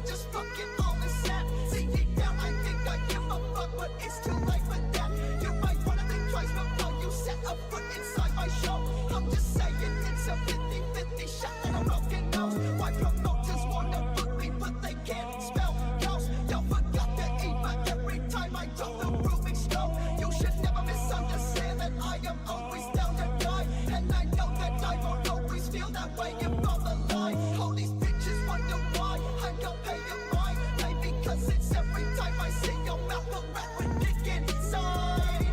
just fucking all is sad. See deep down, I think I give a fuck, but it's too late for that. You might wanna think twice before you set a foot inside my show. I'm just saying it's a 50-50 shot and a broken nose. Why promoters wanna book me, but they can't spell ghost. Y'all forgot the E, but every time I drop the room explode. You should never misunderstand that I am always down to die, and I know that I won't always feel that way if I'm alive. All these bitches wonder why I don't pay your mind. Maybe because it's every time I see your mouth a rat with dick inside.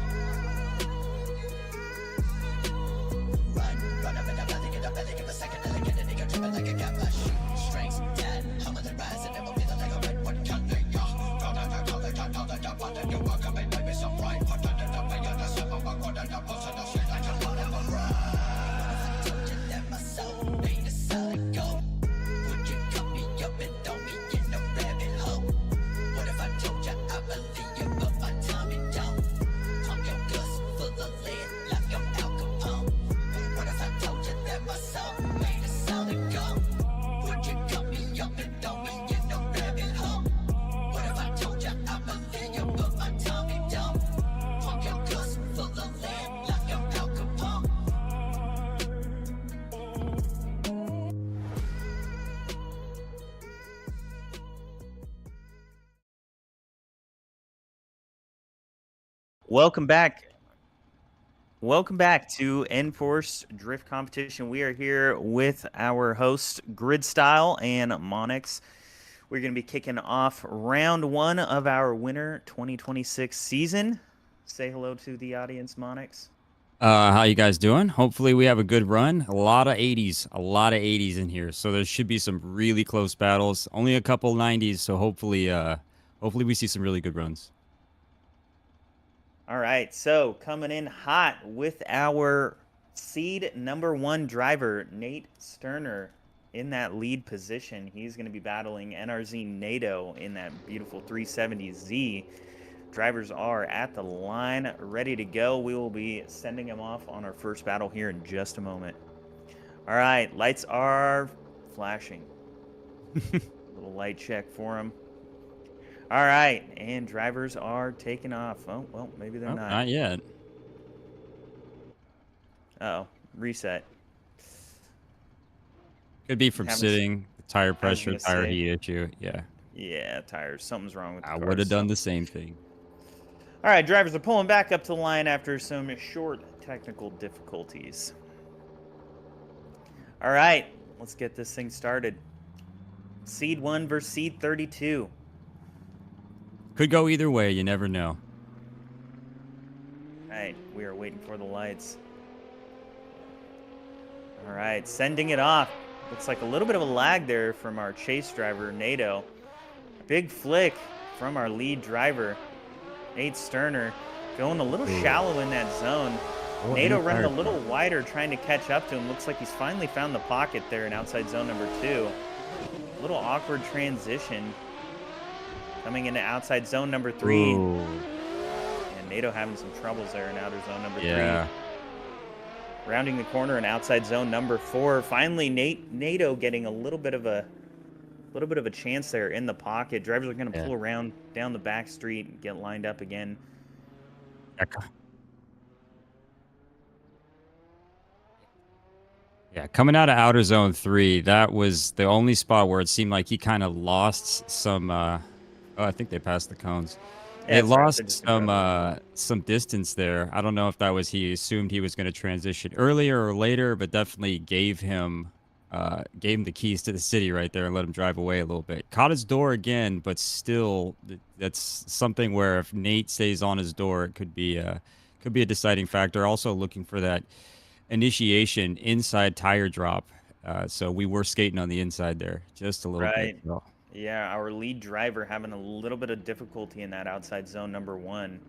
Run up in the belly, get a belly, give a second, and I get a nigga tripping like a cat. My shoot strings dead, I'm on the rise, and never feeling like a red one cut. You walk up and maybe some pride, put under the way of the summer, but what are the posts of the shit I can run ever run? I told you that my soul made a solid gold. Would you cut me up and throw me in a rabbit hole? What if I told you I believe you, but my Tommy don't? Pump your guts full of lead like I'm Al Capone. What if I told you that my soul made a solid gold? Would you cut me up and throw me in a rabbit hole? What if I told you I believe you, but my Tommy don't? Pump your guts full of lead like I'm Al Capone. Welcome back. Welcome back to Enforced Drift Competition. We are here with our host, Grid Style and Monix. We're going to be kicking off round one of our winter 2026 season. Say hello to the audience, Monix. How you guys doing? Hopefully we have a good run. A lot of 80s in here. So there should be some really close battles. Only a couple 90s, so hopefully we see some really good runs. All right, so coming in hot with our seed number one driver, Nate Sterner, in that lead position. He's going to be battling NRZ NATO in that beautiful 370Z. Drivers are at the line, ready to go. We will be sending them off on our first battle here in just a moment. All right, lights are flashing. Little light check for them. All right, and drivers are taking off. Oh, well, maybe they're not. Not yet. Uh-oh, reset. Could be from sitting, tire pressure, tire heat issue. Yeah. Yeah, tires. Something's wrong with the I car. would have done the same thing. All right, drivers are pulling back up to the line after some short technical difficulties. All right, let's get this thing started. Seed 1 versus Seed 32. Could go either way. You never know. All right, we are waiting for the lights. All right, sending it off. Looks like a little bit of a lag there from our chase driver, NATO. Big flick from our lead driver, Nate Sterner, going a little shallow in that zone. NATO running a little wider, trying to catch up to him. Looks like he's finally found the pocket there in outside zone number 2. A little awkward transition. Coming into outside zone number 3. Ooh. And NATO having some troubles there in outer zone number 3. Rounding the corner in outside zone number 4. Finally, NATO getting a little bit of a chance there in the pocket. Drivers are going to pull around down the back street and get lined up again. Yeah, coming out of outer zone 3, that was the only spot where it seemed like he kind of lost some. I think they passed the cones. Yeah, they lost some distance there. I don't know if that was he assumed he was going to transition earlier or later, but definitely gave him the keys to the city right there and let him drive away a little bit. Caught his door again, but still, that's something where if Nate stays on his door, it could be a deciding factor. Also looking for that initiation inside tire drop. So we were skating on the inside there just a little bit. So. Yeah, our lead driver having a little bit of difficulty in that outside zone number 1.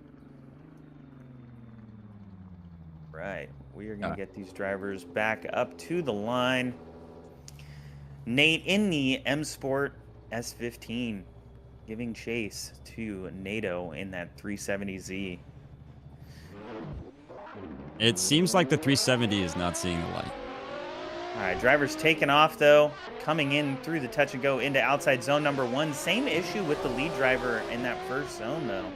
Right, we are going to get these drivers back up to the line. Nate in the M Sport S15, giving chase to NATO in that 370Z. It seems like the 370 is not seeing the light. All right, driver's taking off though, coming in through the touch and go into outside zone number 1. Same issue with the lead driver in that first zone though.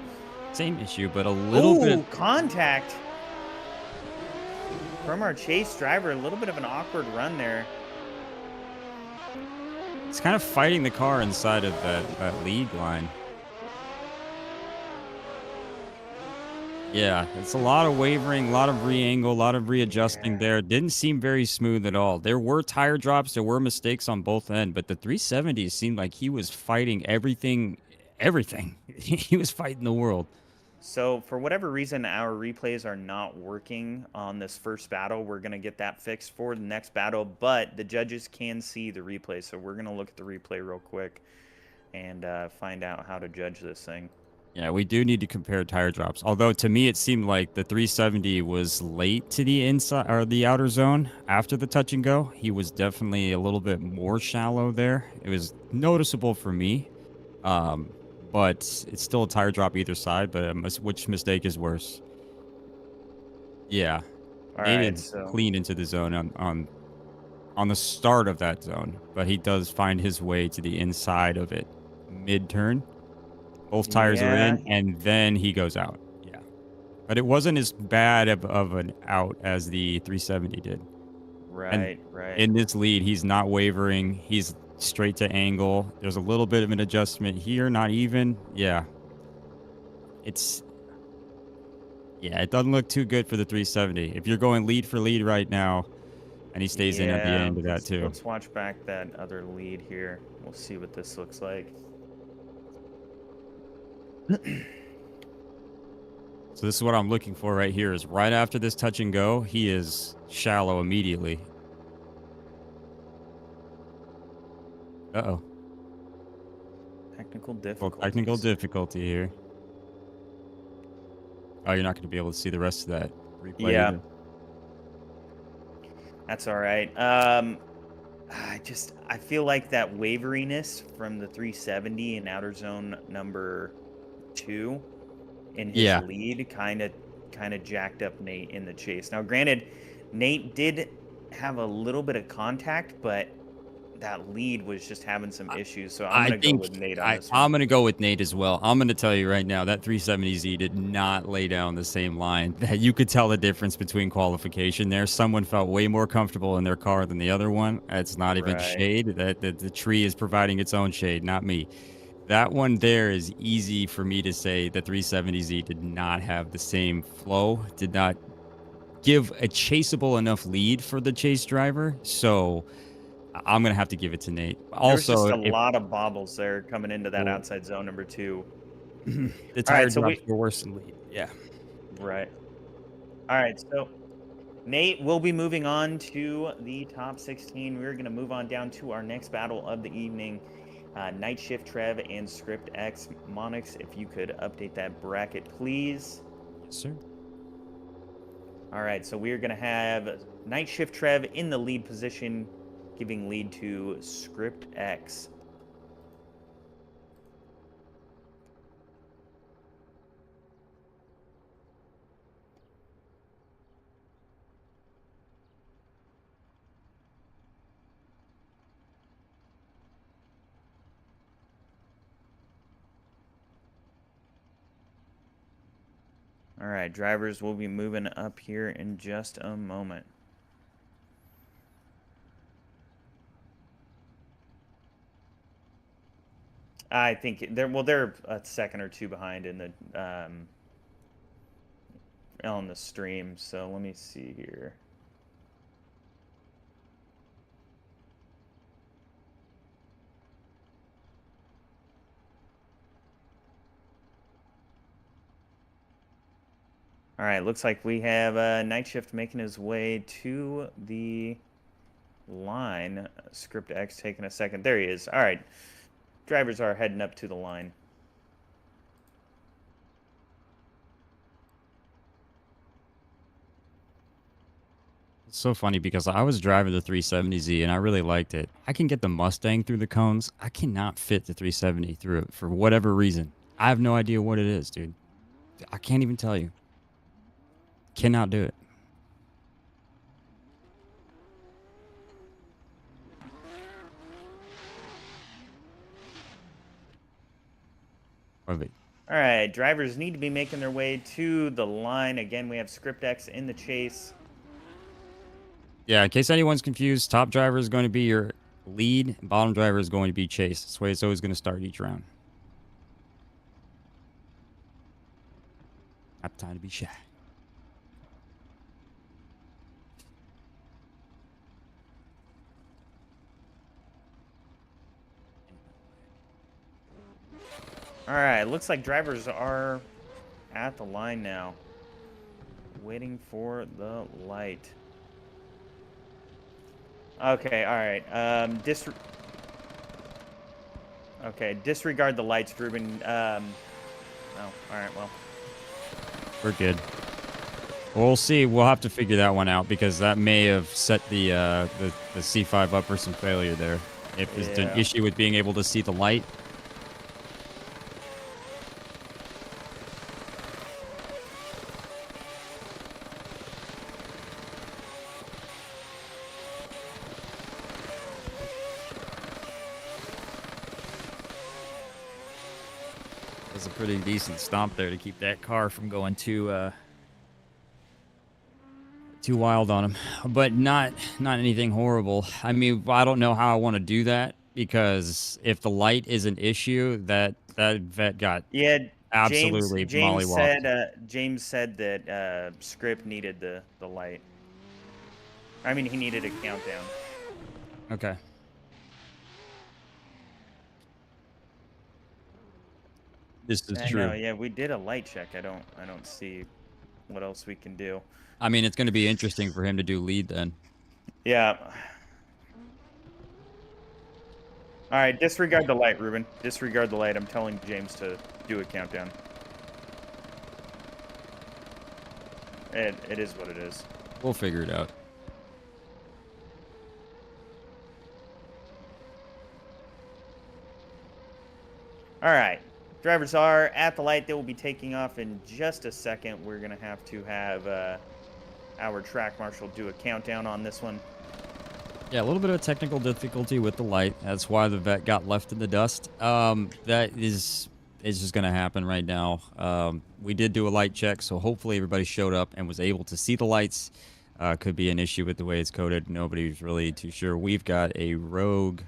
Same issue, but a little bit. Ooh, contact from our chase driver. A little bit of an awkward run there. It's kind of fighting the car inside of that lead line. Yeah, it's a lot of wavering, a lot of re-angle, a lot of readjusting there. Didn't seem very smooth at all. There were tire drops, there were mistakes on both ends, but the 370 seemed like he was fighting everything. He was fighting the world. So for whatever reason, our replays are not working on this first battle. We're going to get that fixed for the next battle, but the judges can see the replay. So we're going to look at the replay real quick and find out how to judge this thing. Yeah, we do need to compare tire drops. Although to me, it seemed like the 370 was late to the inside or the outer zone after the touch and go. He was definitely a little bit more shallow there. It was noticeable for me, but it's still a tire drop either side. But which mistake is worse? Yeah, All he right, didn't so clean into the zone on the start of that zone, but he does find his way to the inside of it mid-turn. Both tires are in, and then he goes out. Yeah. But it wasn't as bad of an out as the 370 did. right. In this lead, he's not wavering. He's straight to angle. There's a little bit of an adjustment here, not even. Yeah. It doesn't look too good for the 370. If you're going lead for lead right now, and he stays in at the end of that too. Let's watch back that other lead here. We'll see what this looks like. So this is what I'm looking for right here is right after this touch and go, he is shallow immediately. Uh-oh. Technical difficulty. Technical difficulty here. Oh, you're not going to be able to see the rest of that replay. Yeah. Either. That's all right. I feel like that waveriness from the 370 in outer zone number 2 in his lead kind of jacked up Nate in the chase. Now, granted, Nate did have a little bit of contact, but that lead was just having some issues. So I'm going to go with Nate on this one. I'm going to go with Nate as well. I'm going to tell you right now, that 370Z did not lay down the same line. That you could tell the difference between qualification there. Someone felt way more comfortable in their car than the other one. It's not even shade. The tree is providing its own shade, not me. That one there is easy for me to say the 370Z did not have the same flow, did not give a chaseable enough lead for the chase driver. So I'm going to have to give it to Nate. Also, there's just a lot of bobbles there coming into that outside zone number 2. The tire drops were worse than lead. Yeah. Right. All right, so Nate will be moving on to the top 16. We're going to move on down to our next battle of the evening. Night Shift Trev and Script X. Monix, if you could update that bracket, please. Yes, sir. All right, so we're going to have Night Shift Trev in the lead position, giving lead to Script X. All right, drivers will be moving up here in just a moment. I think they're a second or two behind in the on the stream. So let me see here. All right, looks like we have Night Shift making his way to the line. Script X taking a second. There he is. All right. Drivers are heading up to the line. It's so funny because I was driving the 370Z and I really liked it. I can get the Mustang through the cones. I cannot fit the 370 through it for whatever reason. I have no idea what it is, dude. I can't even tell you. Cannot do it. Perfect. All right, drivers need to be making their way to the line. Again, we have Script X in the chase. Yeah, in case anyone's confused, top driver is going to be your lead, bottom driver is going to be chase. That's the way it's always going to start each round. Not time to be shy. All right, looks like drivers are at the line now, waiting for the light. Okay, all right. Okay, disregard the lights, Ruben. Oh, all right, well. We're good. We'll see. We'll have to figure that one out because that may have set the C5 up for some failure there. If there's an Yeah. issue with being able to see the light. That's a pretty decent stomp there to keep that car from going too wild on him, but not anything horrible. I mean, I don't know how I want to do that because if the light is an issue, that vet got Yeah, absolutely mollywopped. James said that Script needed the light. I mean, he needed a countdown. Okay. This is I true. know. Yeah, we did a light check. I don't see what else we can do. I mean, it's going to be interesting for him to do lead then. Yeah. All right, disregard the light, Ruben. Disregard the light. I'm telling James to do a countdown. It is what it is. We'll figure it out. All right. Drivers are at the light. They will be taking off in just a second. We're going to have our track marshal do a countdown on this one. Yeah, a little bit of a technical difficulty with the light. That's why the vet got left in the dust. That is just going to happen right now. We did do a light check, so hopefully everybody showed up and was able to see the lights. Could be an issue with the way it's coded. Nobody's really too sure. We've got a rogue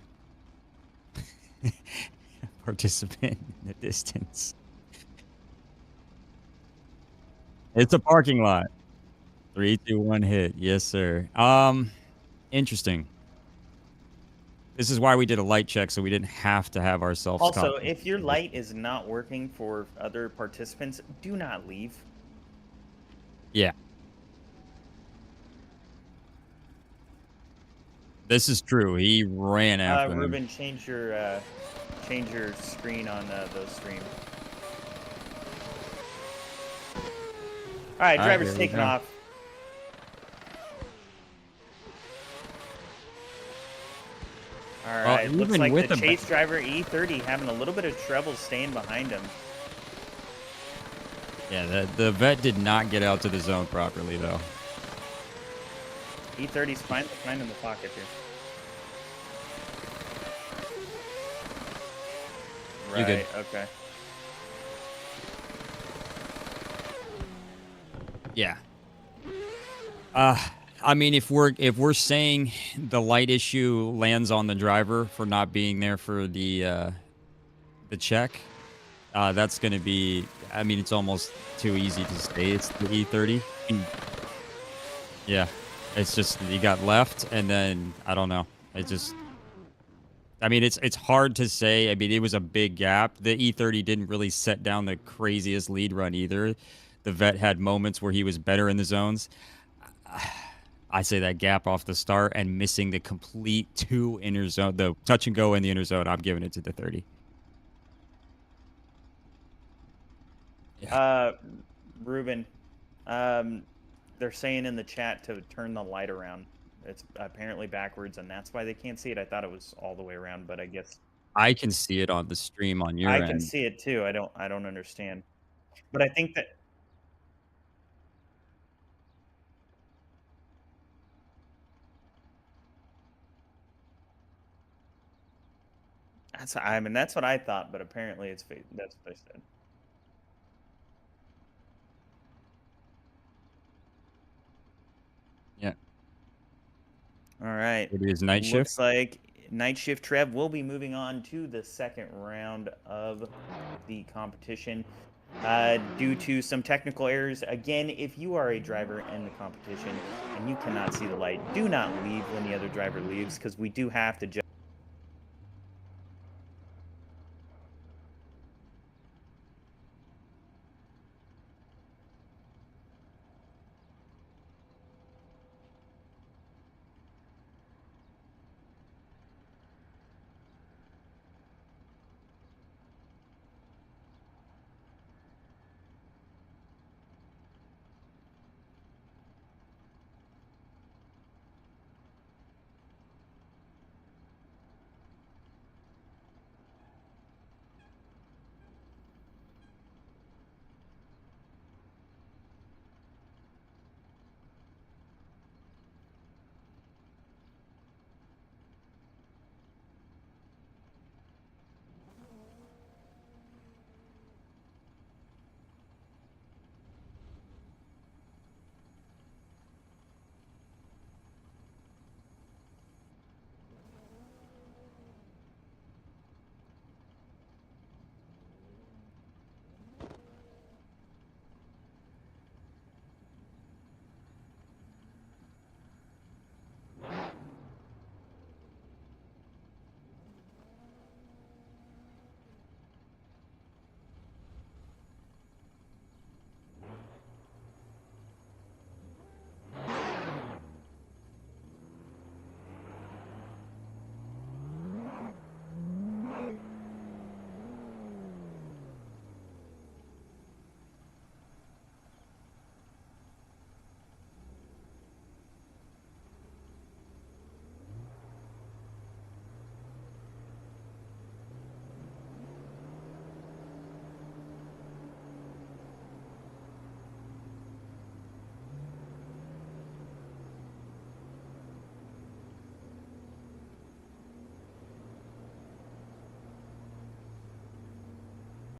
participant in the distance. It's a parking lot. 3, 2, 1, hit. Yes, sir. Interesting. This is why we did a light check, so we didn't have to have ourselves. Also, if your light is not working for other participants, do not leave. Yeah. This is true. He ran after him. Ruben, change your screen on those stream. All right, drivers here we taking go. off. All right, looks even like with the the chase driver E30 having a little bit of trouble staying behind him. Yeah, the vet did not get out to the zone properly, though. E30's fine in the pocket here. You're good. Right, okay. Yeah. I mean, if we're saying the light issue lands on the driver for not being there for the check, that's going to be. I mean, it's almost too easy to say it's the E30. Yeah, it's just he got left, and then I don't know. It just. I mean, it's hard to say. I mean, it was a big gap. The E30 didn't really set down the craziest lead run either. The vet had moments where he was better in the zones. I say that gap off the start and missing the complete 2 inner zone, the touch and go in the inner zone, I'm giving it to the 30. Ruben, they're saying in the chat to turn the light around. It's apparently backwards, and that's why they can't see it. I thought it was all the way around, but I guess I can see it on the stream on your I end. can see it too. I don't understand. But I think that that's what I thought, but apparently that's what they said. Yeah. All right. It is night shift. Looks like Night Shift Trev will be moving on to the second round of the competition. Due to some technical errors, again, if you are a driver in the competition and you cannot see the light, do not leave when the other driver leaves, because we do have to judge